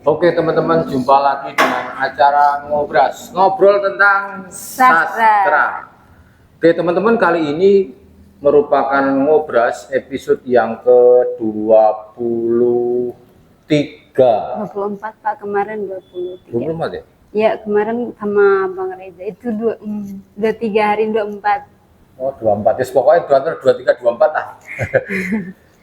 Oke teman-teman, jumpa lagi dengan acara Ngobras, ngobrol tentang sastra. Oke teman-teman, kali ini merupakan Ngobras episode yang ke-23. 24 Pak, kemarin 23. 24 ya? Ya, kemarin sama Bang Reza itu 23 hari 24. Oh 24, ya pokoknya 23, 24 lah.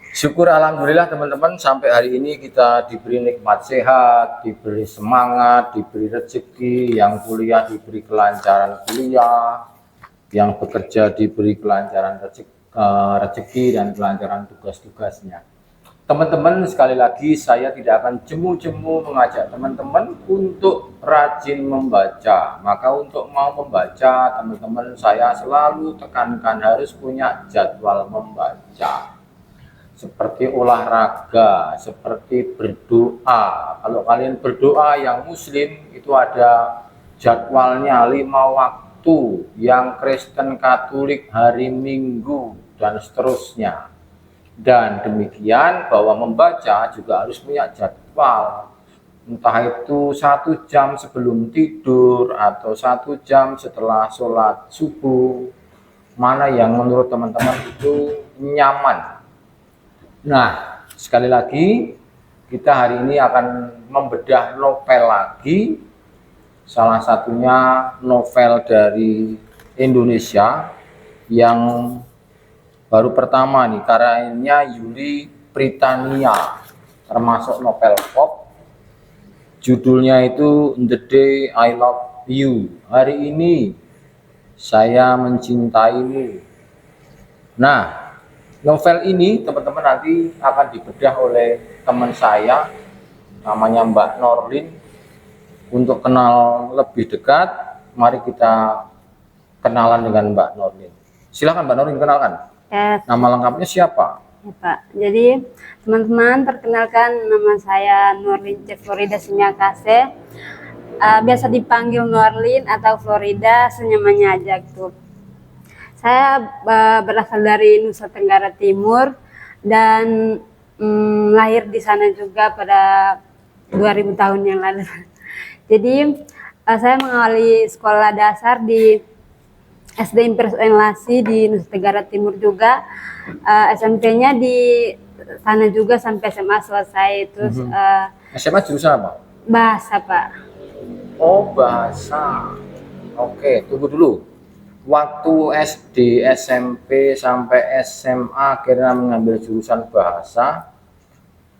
Syukur alhamdulillah teman-teman, sampai hari ini kita diberi nikmat sehat, diberi semangat, diberi rezeki, yang kuliah diberi kelancaran kuliah, yang bekerja diberi kelancaran rezeki dan kelancaran tugas-tugasnya. Teman-teman, sekali lagi saya tidak akan jemu-jemu mengajak teman-teman untuk rajin membaca. Maka untuk mau membaca, teman-teman, saya selalu tekankan harus punya jadwal membaca. Seperti olahraga, seperti berdoa. Kalau kalian berdoa yang muslim itu ada jadwalnya 5 waktu, yang Kristen Katolik hari Minggu dan seterusnya. Dan demikian bahwa membaca juga harus punya jadwal. Entah itu 1 jam sebelum tidur atau 1 jam setelah sholat subuh. Mana yang menurut teman-teman itu nyaman. Nah, sekali lagi kita hari ini akan membedah novel lagi. Salah satunya novel dari Indonesia yang baru pertama nih, karyanya Yuli Pritania, termasuk novel pop. Judulnya itu The Day I Love You. Hari ini saya mencintaimu. Nah, novel ini teman-teman nanti akan dibedah oleh teman saya, namanya Mbak Norlin. Untuk kenal lebih dekat, mari kita kenalan dengan Mbak Norlin. Silakan Mbak Norlin, kenalkan. Yes. Nama lengkapnya siapa? Ya, Pak. Jadi teman-teman, perkenalkan nama saya Norlin C. Florida Sinyakase. Biasa dipanggil Norlin atau Florida, senyamannya aja tuh. Saya berasal dari Nusa Tenggara Timur dan lahir di sana juga pada 2000 tahun yang lalu. Jadi saya mengawali sekolah dasar di SD Imperius Enlasi di Nusa Tenggara Timur juga. SMP-nya di sana juga sampai SMA selesai. Terus SMA jurusan apa? bahasa, Pak. Oh, bahasa. Oke, tunggu dulu. Waktu SD, SMP, sampai SMA akhirnya mengambil jurusan bahasa,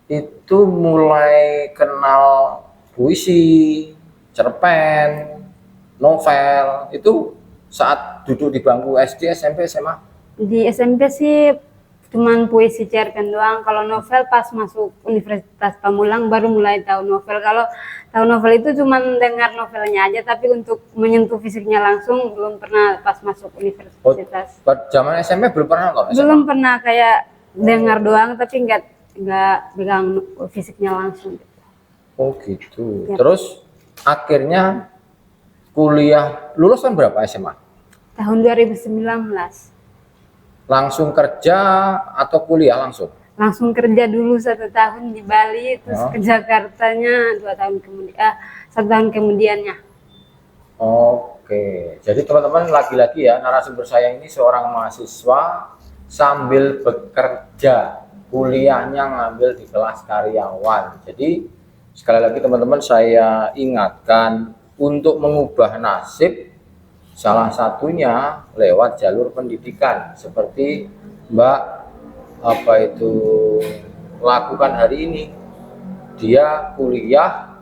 itu mulai kenal puisi, cerpen, novel, itu saat duduk di bangku SD, SMP, SMA? Di SMP sih cuman puisi cerpen doang. Kalau novel pas masuk Universitas Pamulang baru mulai tahu novel. Kalau tahu novel itu cuman dengar novelnya aja, tapi untuk menyentuh fisiknya langsung belum pernah pas masuk universitas. Zaman SMP belum pernah nonton SMA? Belum pernah, kayak dengar doang tapi nggak pegang fisiknya langsung. Oh gitu. Ya. Terus akhirnya kuliah, lulusan berapa SMA? Tahun 2019. Langsung kerja atau kuliah langsung? Langsung kerja dulu 1 tahun di Bali, terus ke Jakartanya 2 tahun kemudian, 1 tahun kemudiannya. Oke, jadi teman-teman, lagi-lagi ya, narasumber saya ini seorang mahasiswa sambil bekerja, kuliahnya ngambil di kelas karyawan. Jadi sekali lagi teman-teman, saya ingatkan untuk mengubah nasib, salah satunya lewat jalur pendidikan seperti Mbak lakukan hari ini. Dia kuliah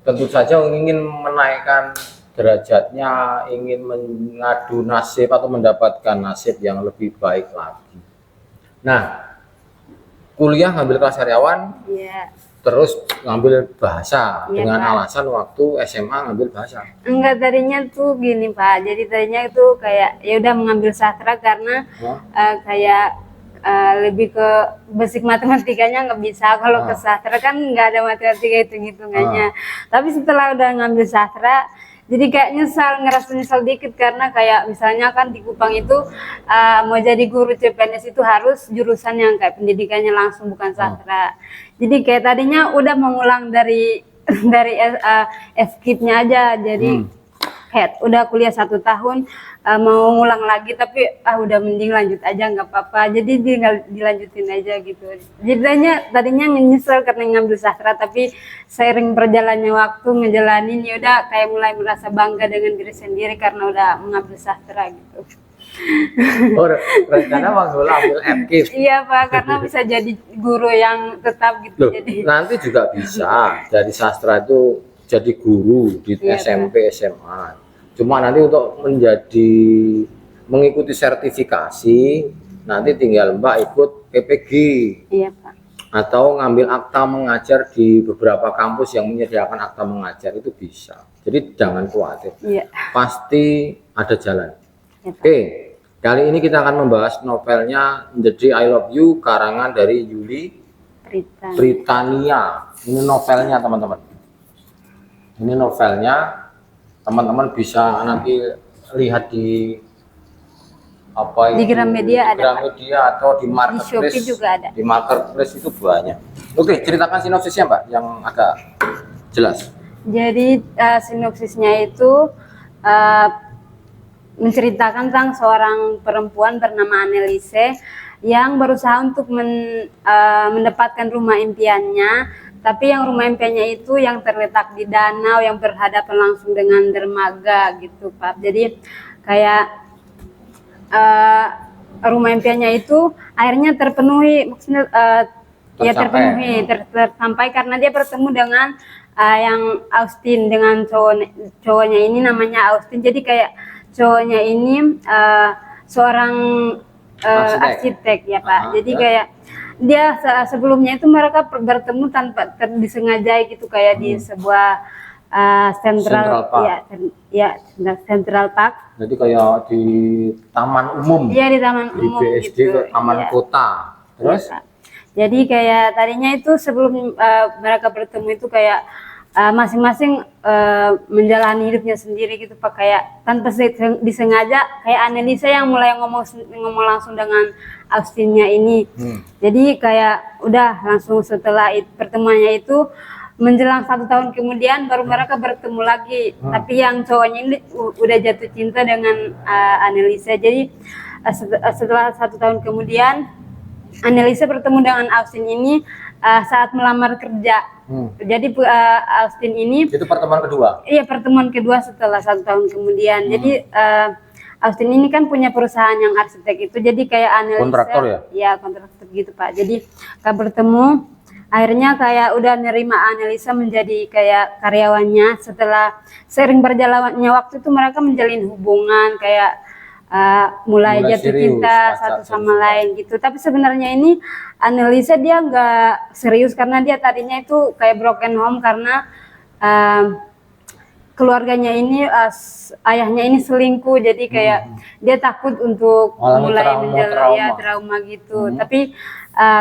tentu saja ingin menaikkan derajatnya, ingin mengadu nasib atau mendapatkan nasib yang lebih baik lagi. Nah, kuliah ngambil kelas karyawan, Iya. terus ngambil bahasa dengan Pak. alasan waktu SMA ngambil bahasa. Enggak, tadinya tuh gini Pak, jadi tadinya itu kayak ya udah mengambil sastra karena kayak lebih ke basic matematikanya nggak bisa. Kalau ke sastra kan nggak ada matematika hitung-hitungannya. Tapi setelah udah ngambil sastra, Jadi kayak ngerasa nyesal dikit karena kayak misalnya kan di Kupang itu mau jadi guru CPNS itu harus jurusan yang kayak pendidikannya langsung bukan sastra. Jadi kayak tadinya udah mengulang dari dari FKIP-nya aja. Jadi kayak udah kuliah 1 tahun mau ngulang lagi tapi udah mending lanjut aja nggak apa-apa. Jadi dilanjutin aja gitu. Tadinya menyesal karena ngambil sastra tapi seiring berjalannya waktu ngejalanin ya udah kayak mulai merasa bangga dengan diri sendiri karena udah mengambil sastra gitu. Oh, rencana Bang Zul ambil FKIP. Iya Pak, karena bisa jadi guru yang tetap gitu. Loh, jadi nanti juga bisa dari sastra itu jadi guru di Iya, SMP, SMA. Cuma nanti untuk mengikuti sertifikasi, nanti tinggal Mbak ikut PPG iya Pak. atau ngambil akta mengajar di beberapa kampus yang menyediakan akta mengajar itu bisa. Jadi jangan khawatir, Iya. pasti ada jalan. Iya, Pak. Oke, kali ini kita akan membahas novelnya The Day I Love You karangan dari Yuli Cerita. Britania. Ini novelnya teman-teman. Ini novelnya, teman-teman bisa nanti lihat di apa Di itu, Gramedia ada, Gramedia atau di marketplace. Shopee juga ada. Di marketplace itu banyak. Oke, ceritakan sinopsisnya Mbak yang agak jelas. Jadi sinopsisnya itu menceritakan tentang seorang perempuan bernama Annelise yang berusaha untuk mendapatkan rumah impiannya, tapi yang rumah impiannya itu yang terletak di danau yang berhadapan langsung dengan dermaga gitu Pak. Jadi kayak rumah impiannya itu akhirnya terpenuhi, maksudnya ya terpenuhi, tersampai karena dia bertemu dengan yang Austin, dengan cowoknya ini namanya Austin. Jadi kayak cowoknya ini seorang arsitek ya Pak. Jadi kayak dia sebelumnya itu mereka bertemu tanpa disengaja gitu kayak di sebuah Central Park. Central Park. Jadi kayak di taman umum. Iya, di taman Di umum BSD gitu. ke taman Iya. kota. Terus Iya, Pak. Jadi kayak tadinya itu sebelum mereka bertemu itu kayak masing-masing menjalani hidupnya sendiri gitu Pak, kayak tanpa disengaja kayak Annelise yang mulai ngomong langsung dengan Austinnya ini. Jadi kayak udah langsung setelah pertemuannya itu menjelang 1 tahun kemudian baru mereka bertemu lagi. Tapi yang cowoknya ini udah jatuh cinta dengan Annelise. Jadi setelah 1 tahun kemudian Annelise bertemu dengan Austin ini saat melamar kerja. Jadi Austin ini itu pertemuan kedua. Iya, pertemuan kedua setelah 1 tahun kemudian. Jadi Austin ini kan punya perusahaan yang arsitek itu, jadi kayak Annelise Kontraktor ya? Iya, kontraktor gitu Pak. Jadi kayak bertemu, akhirnya kayak udah nerima Annelise menjadi kayak karyawannya. Setelah sering berjalannya waktu itu mereka menjalin hubungan kayak mulai jatuh serius, cinta satu sama lain gitu. Tapi sebenarnya ini Annelise dia nggak serius karena dia tadinya itu kayak broken home karena keluarganya ini ayahnya ini selingkuh, jadi kayak dia takut untuk mulai menjalani trauma gitu. Tapi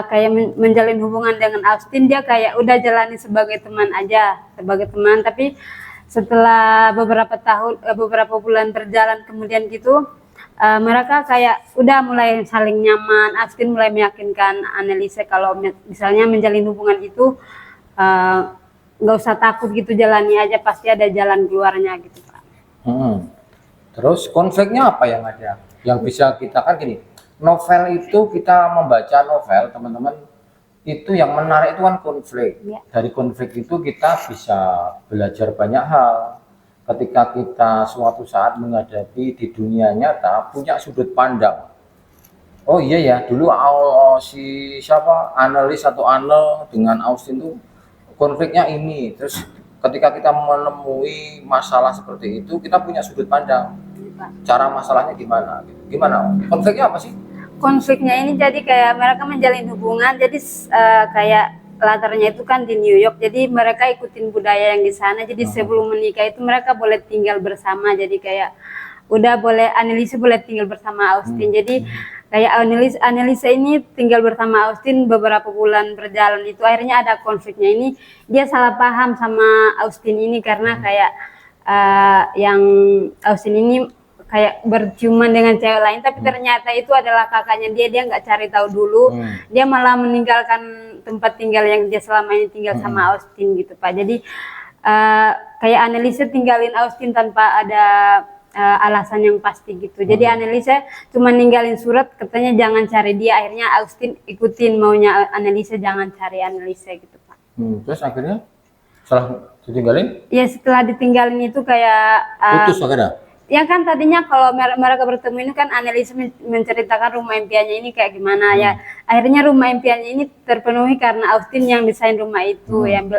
kayak menjalin hubungan dengan Austin, dia kayak udah jalani sebagai teman aja, sebagai teman. Tapi setelah beberapa bulan berjalan kemudian gitu, mereka kayak udah mulai saling nyaman. Austin mulai meyakinkan Annelise kalau misalnya menjalin hubungan itu nggak usah takut gitu, jalani aja, pasti ada jalan keluarnya gitu Pak. Terus konfliknya apa yang ada? Yang bisa kita kan gini, novel itu kita membaca novel teman-teman itu yang menarik itu kan konflik. Dari konflik itu kita bisa belajar banyak hal. Ketika kita suatu saat menghadapi di dunia nyata punya sudut pandang. Oh iya ya, dulu si siapa Annelise atau Anne dengan Austin itu konfliknya ini. Terus ketika kita menemui masalah seperti itu, kita punya sudut pandang. Cara masalahnya gimana? Gimana? Konfliknya apa sih? Konfliknya ini jadi kayak mereka menjalin hubungan, jadi kayak latarnya itu kan di New York, jadi mereka ikutin budaya yang di sana. Jadi sebelum menikah itu mereka boleh tinggal bersama, jadi kayak udah boleh, Annelise boleh tinggal bersama Austin. Jadi kayak Annelise ini tinggal bersama Austin beberapa bulan berjalan itu, akhirnya ada konfliknya ini, dia salah paham sama Austin ini karena kayak yang Austin ini kayak berciuman dengan cewek lain, tapi ternyata itu adalah kakaknya dia nggak cari tahu dulu, dia malah meninggalkan tempat tinggal yang dia selama ini tinggal sama Austin gitu Pak. Jadi kayak Anneliese tinggalin Austin tanpa ada alasan yang pasti gitu. Jadi Anneliese cuma ninggalin surat katanya jangan cari dia, akhirnya Austin ikutin maunya Anneliese, jangan cari Anneliese gitu Pak. Terus akhirnya setelah ditinggalin? Ya setelah ditinggalin itu kayak Putus akhirnya? ya kan tadinya kalau mereka bertemu ini kan Anneliese menceritakan rumah impiannya ini kayak gimana ya. Akhirnya rumah impiannya ini terpenuhi karena Austin yang desain rumah itu, yang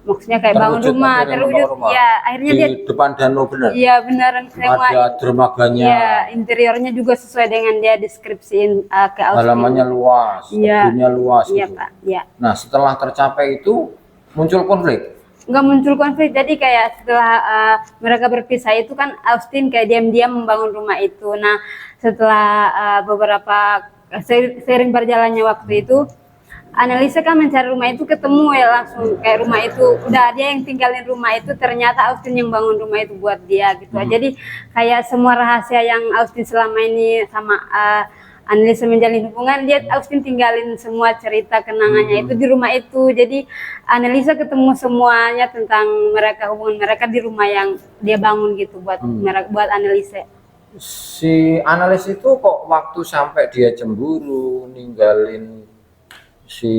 maksudnya kayak bangun rumah, terwujud. Ya, akhirnya di dia depan danau benar. Iya beneran semua. Ada dermaganya. Iya, interiornya juga sesuai dengan dia deskripsiin ke Austin. Halamannya luas, kebunnya luas Iya, gitu. Pak. Iya. Nah, setelah tercapai itu muncul konflik. Nggak muncul konflik, jadi kayak setelah mereka berpisah itu kan Austin kayak diam-diam membangun rumah itu. Nah setelah beberapa sering berjalannya waktu itu, Anneliese kan mencari rumah itu, ketemu ya langsung kayak rumah itu udah dia yang tinggalin rumah itu, ternyata Austin yang bangun rumah itu buat dia gitu. Jadi kayak semua rahasia yang Austin selama ini sama Anneliese menjalin hubungan, dia Austin tinggalin semua cerita kenangannya itu di rumah itu. Jadi Anneliese ketemu semuanya tentang mereka, hubungan mereka di rumah yang dia bangun gitu buat buat Anneliese. Si Anneliese itu kok waktu sampai dia cemburu ninggalin si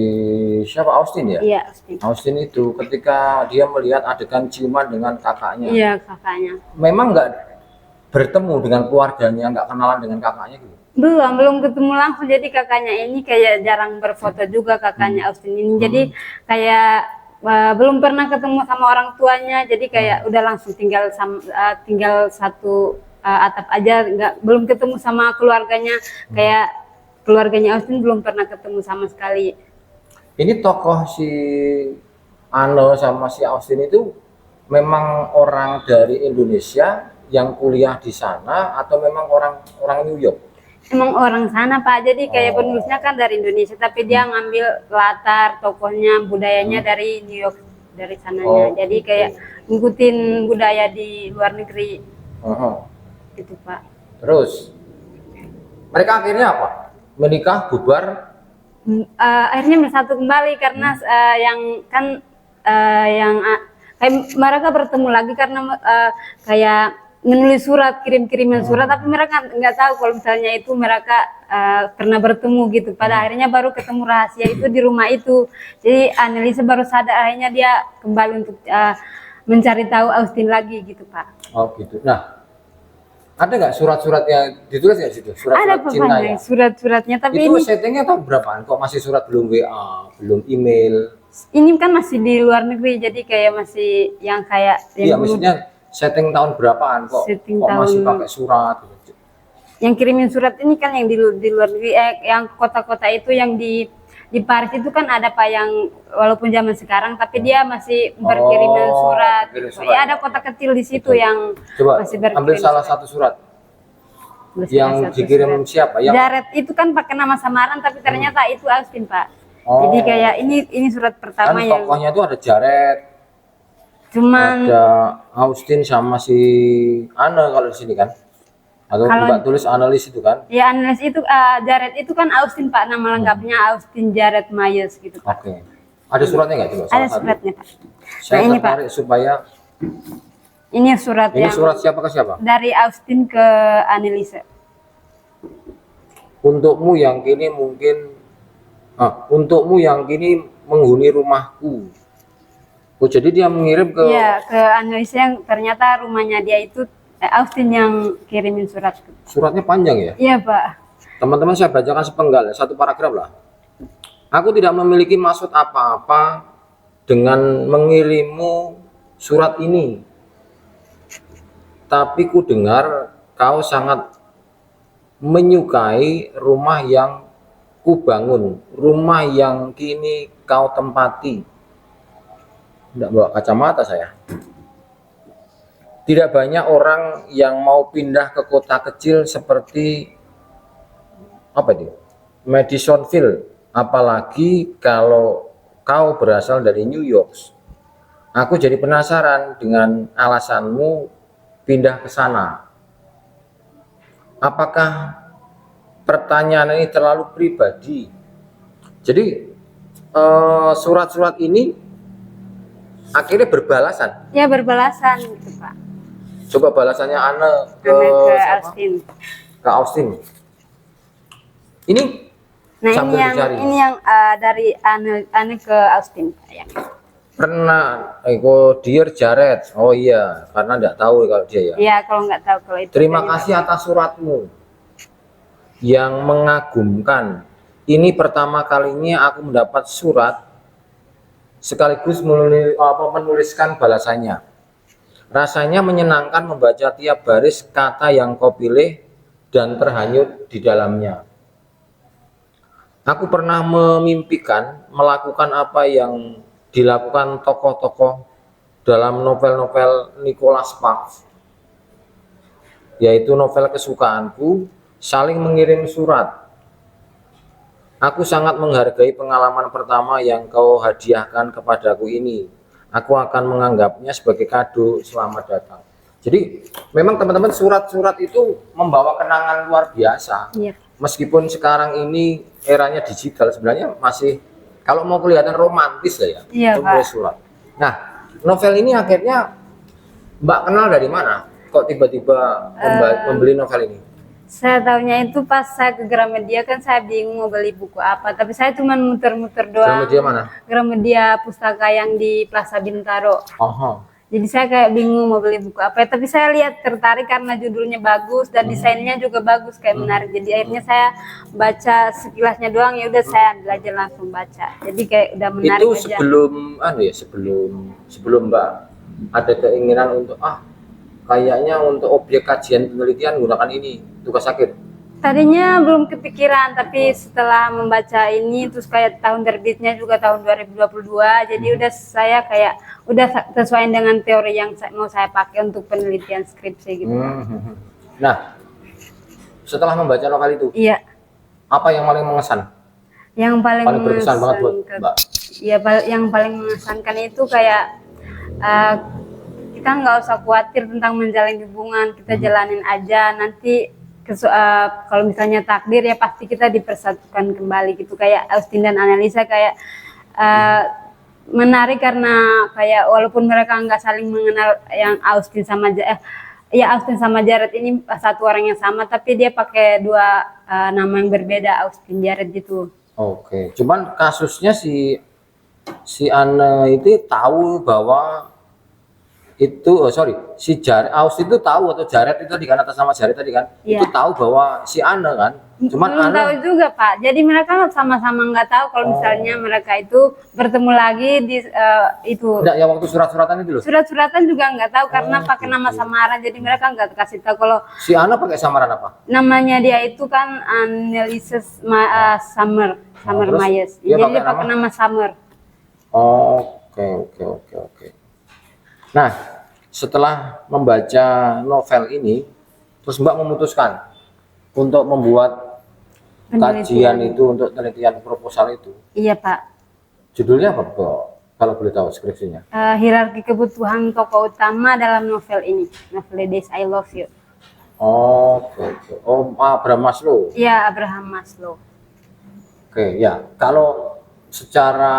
siapa, Austin ya? Iya, Austin. Austin itu ketika dia melihat adegan ciuman dengan kakaknya. Iya, kakaknya. Memang nggak bertemu dengan keluarganya, nggak kenalan dengan kakaknya gitu? Belum ketemu langsung. Jadi kakaknya ini kayak jarang berfoto juga, kakaknya Austin ini. Jadi kayak belum pernah ketemu sama orang tuanya. Jadi kayak udah langsung tinggal satu atap aja, belum ketemu sama keluarganya. Kayak keluarganya Austin belum pernah ketemu sama sekali. Ini tokoh si Anne sama si Austin itu memang orang dari Indonesia yang kuliah di sana atau memang orang New York? Emang orang sana Pak, jadi kayak penulisnya kan dari Indonesia, tapi dia ngambil latar tokohnya, budayanya dari New York, dari sananya. Jadi kayak ngikutin budaya di luar negeri. Gitu Pak. Terus mereka akhirnya apa? Menikah, bubar? Akhirnya bersatu kembali karena kayak mereka bertemu lagi karena kayak menulis surat, kirim-kiriman surat, tapi mereka nggak tahu kalau misalnya itu mereka pernah bertemu gitu. Pada akhirnya baru ketemu rahasia itu di rumah itu. Jadi Anneliese baru sadar, akhirnya dia kembali untuk mencari tahu Austin lagi gitu Pak. Oh gitu. Nah, ada nggak surat-suratnya ditulis nggak situ? Surat-surat cinta ya? Surat-suratnya, tapi itu ini settingnya tahun berapaan? Kok masih surat, belum WA, belum email? ini kan masih di luar negeri, jadi kayak masih yang kayak Iya, yang maksudnya setting tahun berapaan kok? Setting Kok masih tahun- pakai surat? yang kirimin surat ini kan yang di luar negeri, yang kota-kota itu yang di Paris itu kan ada Pak, yang walaupun zaman sekarang tapi dia masih berkiriman surat. berkirim Gitu. surat. Ya ada kota kecil di situ yang Coba masih berkirim ambil salah surat. satu surat Ambil salah yang satu dikirim surat. siapa? Yang Jared itu kan pakai nama samaran tapi ternyata itu Austin Pak. Oh. Jadi kayak ini surat kan pertama yang tokohnya itu ada Jared, cuman ada Austin sama si Anne kalau di sini kan? Atau Kalau- Mbak tulis Anneliese itu kan? ya Anneliese itu Jared itu kan Austin Pak, nama lengkapnya Austin Jared Myers gitu Pak. Oke. Ada suratnya nggak coba? Ada Salah satu. suratnya Pak. Saya Nah, ini, Pak. tertarik supaya Ini surat ini yang surat siapa ke siapa? dari Austin ke Anneliese. Untukmu yang kini mungkin untukmu yang kini menghuni rumahku. Oh, jadi dia mengirim ke Iya, ke Anneliese yang ternyata rumahnya dia itu Austin yang kirimin surat. suratnya panjang ya. Iya Pak. Teman-teman saya bacakan sepenggal, satu paragraf lah. Aku tidak memiliki maksud apa-apa dengan mengirimmu surat ini. Tapi ku dengar kau sangat menyukai rumah yang kubangun, rumah yang kini kau tempati. Tidak bawa kacamata saya. Tidak banyak orang yang mau pindah ke kota kecil seperti apa itu? Madisonville, apalagi kalau kau berasal dari New York. Aku jadi penasaran dengan alasanmu pindah ke sana. Apakah pertanyaan ini terlalu pribadi? Jadi surat-surat ini akhirnya berbalasan. Ya berbalasan gitu Pak. Coba balasannya Ane ke Ke siapa? Austin. Ke Austin. Ini Nah sambil dicari. ini yang dari Ane ke Austin Pak ya. Pernah Dear Jared. Oh iya, karena nggak tahu kalau dia ya. Iya kalau nggak tahu kalau itu. Terima kasih atas suratmu yang mengagumkan. Ini pertama kalinya aku mendapat surat sekaligus menuliskan balasannya. Rasanya menyenangkan membaca tiap baris kata yang kau pilih dan terhanyut di dalamnya. Aku pernah memimpikan melakukan apa yang dilakukan tokoh-tokoh dalam novel-novel Nicholas Sparks, yaitu novel kesukaanku, saling mengirim surat. Aku sangat menghargai pengalaman pertama yang kau hadiahkan kepadaku ini. Aku akan menganggapnya sebagai kado selamat datang. Jadi memang teman-teman, surat-surat itu membawa kenangan luar biasa. Iya. Meskipun sekarang ini eranya digital, sebenarnya masih kalau mau kelihatan romantis lah ya, Iya, menulis Pak. surat. Nah, novel ini akhirnya Mbak kenal dari mana? Kok tiba-tiba membeli novel ini? Saya tahunya itu pas saya ke Gramedia, kan saya bingung mau beli buku apa, tapi saya cuma muter-muter doang. Gramedia mana? Gramedia Pustaka yang di Plaza Bintaro. Oh, Jadi saya kayak bingung mau beli buku apa, tapi saya lihat tertarik karena judulnya bagus dan desainnya juga bagus, kayak menarik. Jadi akhirnya saya baca sekilasnya doang, ya udah saya ambil aja langsung baca. Jadi kayak udah menarik itu aja. sebelum Mbak ada keinginan untuk kayaknya untuk objek kajian penelitian gunakan ini tugas akhir. Tadinya belum kepikiran, tapi setelah membaca ini terus kayak tahun terbitnya juga tahun 2022, jadi udah saya kayak udah sesuai dengan teori yang mau saya pakai untuk penelitian skripsi gitu. Nah, setelah membaca novel itu, Iya, apa yang paling mengesan? yang paling Paling berkesan banget buat mengesankan- Mbak? Iya, yang paling mengesankan itu kayak kita nggak usah khawatir tentang menjalin hubungan, kita jalanin aja, nanti kalau misalnya takdir ya pasti kita dipersatukan kembali gitu. Kayak Austin dan Annelisa kayak menarik karena kayak walaupun mereka nggak saling mengenal, yang Austin sama Austin sama Jared ini satu orang yang sama, tapi dia pakai dua nama yang berbeda, Austin Jared gitu. Oke, cuman kasusnya si Anne itu tahu bahwa itu si Austin itu tahu, atau Jared itu tadi kan, atas nama Jared tadi kan, Iya. itu tahu bahwa si Anne kan, cuman Belum tahu juga Pak, jadi mereka sama-sama nggak tahu kalau misalnya mereka itu bertemu lagi di itu enggak, yang waktu surat-suratan itu loh. surat-suratan juga nggak tahu karena pakai nama samaran, jadi mereka nggak kasih tahu kalau Si Anne pakai samaran apa? namanya dia itu kan Annelise Summer terus Myers, dia jadi dia pakai pakai nama Summer. Oke. Nah, setelah membaca novel ini, terus Mbak memutuskan untuk membuat kajian itu, untuk penelitian proposal itu. Iya Pak. Judulnya apa, Mbak? Kalau boleh tahu skripsinya. Hierarki kebutuhan tokoh utama dalam novel ini, novel Days I Love You. Oke. Oh, Abraham Maslow. Iya, Abraham Maslow. Oke, ya. Kalau secara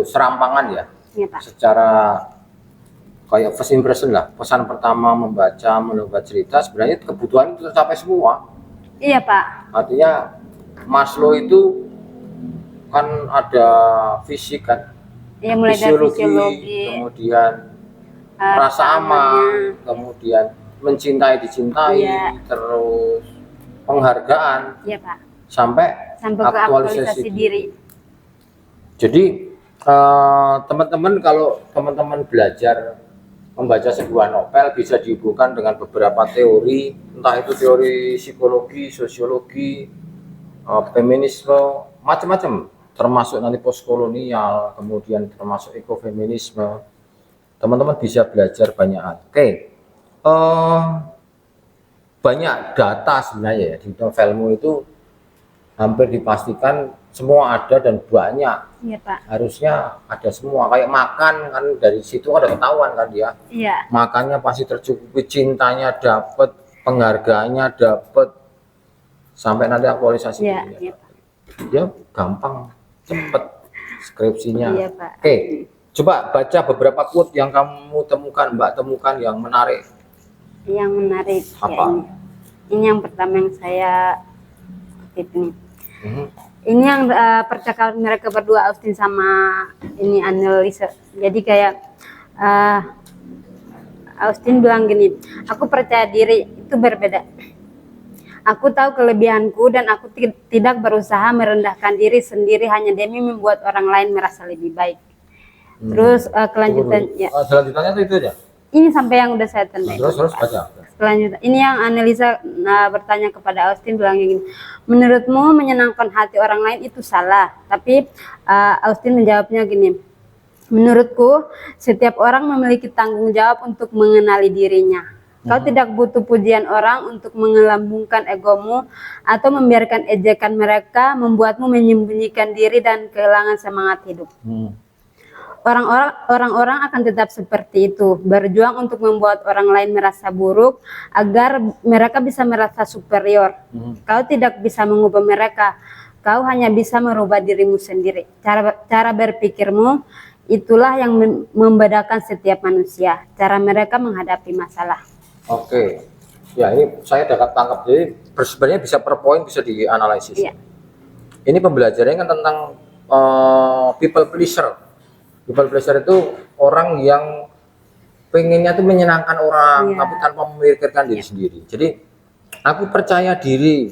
serampangan ya, Iya Pak. secara kayak first impression lah, pesan pertama membaca cerita, sebenarnya kebutuhan itu tercapai semua. Iya Pak. Artinya Maslow itu kan ada fisik kan, Iya, mulai dari fisiologi, kemudian rasa aman, kemudian mencintai dicintai, Iya. terus penghargaan, iya Pak, sampai sampai ke aktualisasi diri. Jadi teman-teman, kalau teman-teman belajar membaca sebuah novel bisa dihubungkan dengan beberapa teori, entah itu teori psikologi, sosiologi, feminisme, macam-macam, termasuk nanti postkolonial, kemudian termasuk ekofeminisme. Teman-teman bisa belajar banyak hal. Oke, banyak data sebenarnya ya di novelmu itu, hampir dipastikan semua ada dan banyak. Iya Pak. Harusnya ada semua. Kayak makan kan dari situ ada ketahuan kan dia. Iya. Makannya pasti tercukupi, cintanya dapat, penghargaannya dapat, sampai nanti aktualisasi Iya. dirinya Iya. dapet. Dia gampang, cepet skripsinya. Iya Pak. Oke, coba baca beberapa quote yang kamu temukan, Mbak temukan yang menarik. Yang menarik ya Apa? ini yang pertama yang saya kutip nih. Mhm. Ini yang percakapan mereka berdua, Austin sama ini Anneliese. Jadi kayak Austin bilang gini, aku percaya diri itu berbeda. Aku tahu kelebihanku dan aku tidak berusaha merendahkan diri sendiri hanya demi membuat orang lain merasa lebih baik. Terus kelanjutannya, Selanjutnya itu aja. ini sampai yang udah saya tanda. Terus baca. Selanjutnya, ini yang Anneliese bertanya kepada Austin bilangnya gini, menurutmu menyenangkan hati orang lain itu salah? Tapi Austin menjawabnya gini, menurutku setiap orang memiliki tanggung jawab untuk mengenali dirinya. Kau tidak butuh pujian orang untuk mengelambungkan egomu atau membiarkan ejekan mereka membuatmu menyembunyikan diri dan kehilangan semangat hidup. Orang-orang akan tetap seperti itu, berjuang untuk membuat orang lain merasa buruk agar mereka bisa merasa superior. Kau tidak bisa mengubah mereka, kau hanya bisa merubah dirimu sendiri. Cara berpikirmu itulah yang membedakan setiap manusia, cara mereka menghadapi masalah. Oke, ya ini saya dapat tangkap, jadi sebenarnya bisa per poin bisa dianalisis. Iya. Ini pembelajarannya kan tentang people pleaser. People pleaser itu orang yang pengennya tuh menyenangkan orang, tapi tanpa memikirkan diri sendiri. Jadi aku percaya diri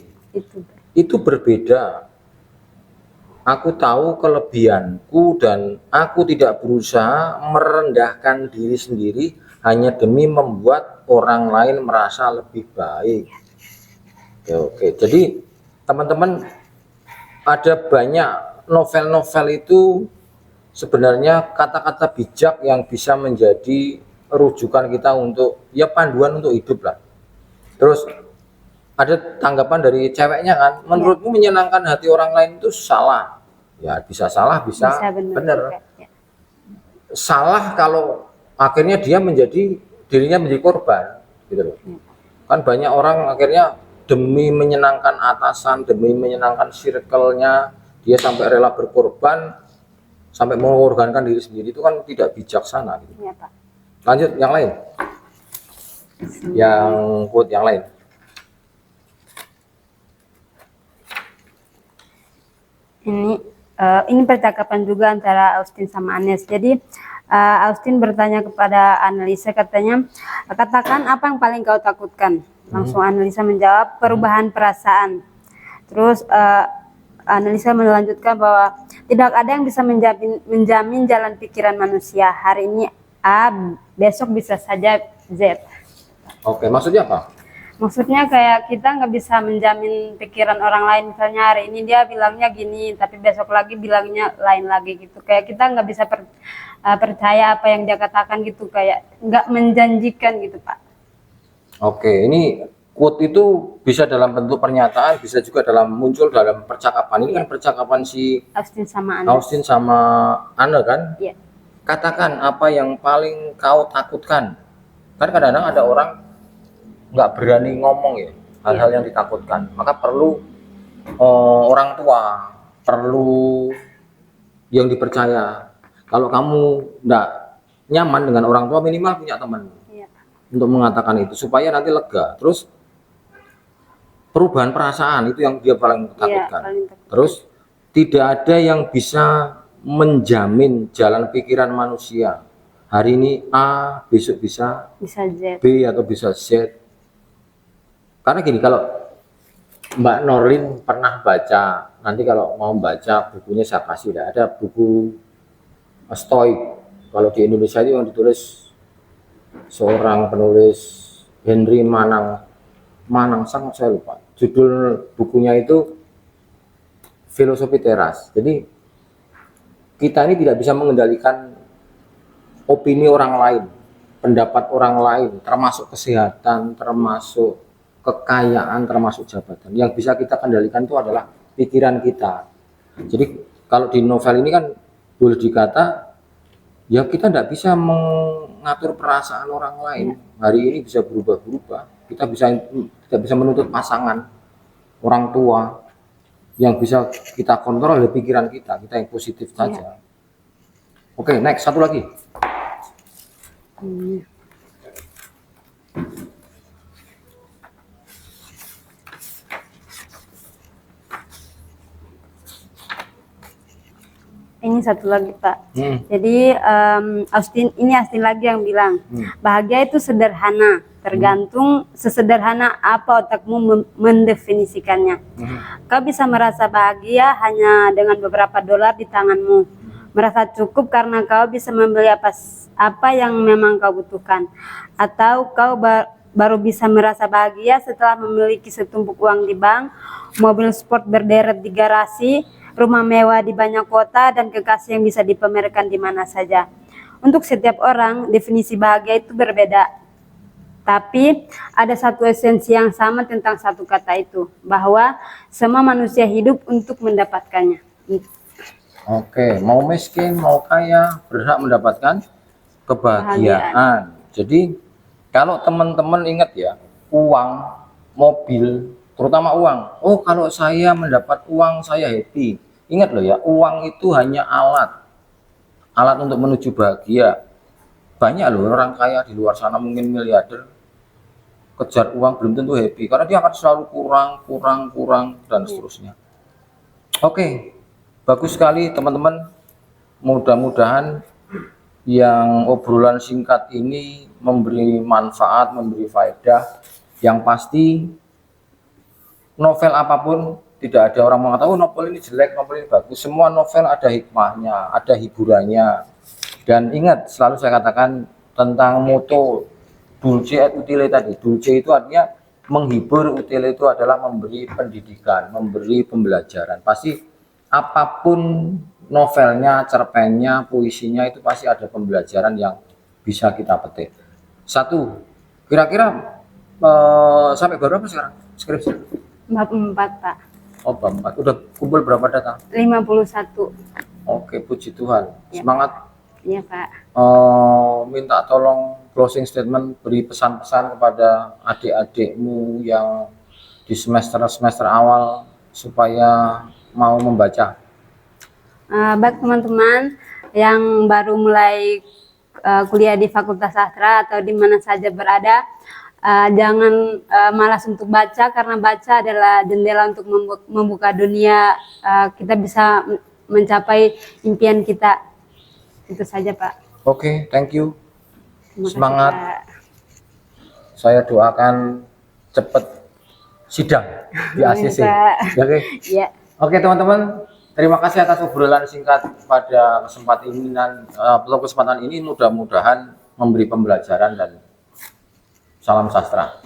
itu berbeda. Aku tahu kelebihanku dan aku tidak berusaha merendahkan diri sendiri hanya demi membuat orang lain merasa lebih baik. Oke. Jadi teman-teman, ada banyak novel-novel itu sebenarnya kata-kata bijak yang bisa menjadi rujukan kita untuk ya panduan untuk hidup lah. Terus ada tanggapan dari ceweknya kan, menurutmu menyenangkan hati orang lain itu salah? Ya bisa salah, bisa benar. Ya. Salah kalau akhirnya dirinya menjadi korban, gitu loh. Kan banyak orang akhirnya demi menyenangkan atasan, demi menyenangkan circle-nya, dia sampai rela berkorban, sampai mengorbankan diri sendiri, itu kan tidak bijaksana gitu. Ya, Pak. Lanjut yang lain. Yang quote yang lain. Ini percakapan juga antara Austin sama Anes. Jadi Austin bertanya kepada Anneliese, katanya, katakan apa yang paling kau takutkan? Langsung Anneliese menjawab, perubahan perasaan. Terus Anneliese melanjutkan bahwa tidak ada yang bisa menjamin jalan pikiran manusia. Hari ini A, besok bisa saja Z. Oke, maksudnya apa? Maksudnya kayak kita nggak bisa menjamin pikiran orang lain. Misalnya hari ini dia bilangnya gini, tapi besok lagi bilangnya lain lagi gitu. Kayak kita nggak bisa percaya apa yang dia katakan gitu. Kayak nggak menjanjikan gitu, Pak. Oke, ini quote itu bisa dalam bentuk pernyataan, bisa juga muncul dalam percakapan. Ini kan percakapan si Austin sama Anne. Austin sama Anne kan? Iya. Katakan apa yang paling kau takutkan. Kan kadang-kadang ada orang nggak berani ngomong ya hal-hal yang ditakutkan, maka perlu orang tua, perlu yang dipercaya. Kalau kamu nggak nyaman dengan orang tua, minimal punya teman untuk mengatakan itu supaya nanti lega. Terus perubahan perasaan itu yang dia paling takutkan. Terus tidak ada yang bisa menjamin jalan pikiran manusia. Hari ini A, besok bisa Z, B atau bisa Z. Karena gini, kalau Mbak Norlin pernah baca, nanti kalau mau baca bukunya saya kasih, ada buku Stoik. Kalau di Indonesia itu yang ditulis seorang penulis Henry Manangsang, saya lupa. Judul bukunya itu Filosofi Teras. Jadi kita ini tidak bisa mengendalikan opini orang lain, pendapat orang lain, termasuk kesehatan, termasuk kekayaan, termasuk jabatan. Yang bisa kita kendalikan itu adalah pikiran kita. Jadi kalau di novel ini kan boleh dikata ya kita tidak bisa mengatur perasaan orang lain. Hari ini bisa berubah-berubah. Kita tidak bisa menuntut pasangan, orang tua. Yang bisa kita kontrol adalah pikiran kita yang positif saja. Oke, next, satu lagi. Ini satu lagi Pak. Jadi Austin lagi yang bilang bahagia itu sederhana, tergantung sesederhana apa otakmu mendefinisikannya. Kau bisa merasa bahagia hanya dengan beberapa dolar di tanganmu, merasa cukup karena kau bisa membeli apa yang memang kau butuhkan, atau kau baru bisa merasa bahagia setelah memiliki setumpuk uang di bank, mobil sport berderet di garasi, rumah mewah di banyak kota, dan kekasih yang bisa dipamerkan di mana saja. Untuk setiap orang, definisi bahagia itu berbeda. Tapi ada satu esensi yang sama tentang satu kata itu, bahwa semua manusia hidup untuk mendapatkannya. Oke, mau miskin, mau kaya, berhak mendapatkan kebahagiaan. Jadi kalau teman-teman ingat ya, uang, mobil, terutama uang. Oh, kalau saya mendapat uang, saya happy. Ingat loh ya, uang itu hanya alat untuk menuju bahagia. Banyak loh orang kaya di luar sana, mungkin miliarder, kejar uang belum tentu happy, karena dia akan selalu kurang, dan seterusnya. Oke, bagus sekali teman-teman. Mudah-mudahan yang obrolan singkat ini memberi manfaat, memberi faedah. Yang pasti novel apapun, tidak ada orang mengatakan oh novel ini jelek, novel ini bagus. Semua novel ada hikmahnya, ada hiburannya. Dan ingat, selalu saya katakan tentang moto dulce et utile tadi. Dulce itu artinya menghibur, utile itu adalah memberi pendidikan, memberi pembelajaran. Pasti apapun novelnya, cerpennya, puisinya, itu pasti ada pembelajaran yang bisa kita petik. Satu, kira-kira sampai berapa sekarang skripsi? Bab 4 Pak. Oh, bab 4. Udah kumpul berapa data? 51. Oke, puji Tuhan. Ya. Semangat. Iya Pak. Minta tolong closing statement, beri pesan-pesan kepada adik-adikmu yang di semester awal supaya mau membaca. Baik teman-teman yang baru mulai kuliah di Fakultas Sastra atau di mana saja berada, jangan malas untuk baca, karena baca adalah jendela untuk membuka dunia. Kita bisa mencapai impian kita. Itu saja Pak. Oke, thank you. Terima kasih, Semangat. Pak. Saya doakan cepat sidang di ACC. Oke. Ya. Oke teman-teman, terima kasih atas obrolan singkat pada kesempatan ini. Mudah-mudahan memberi pembelajaran dan salam sastra.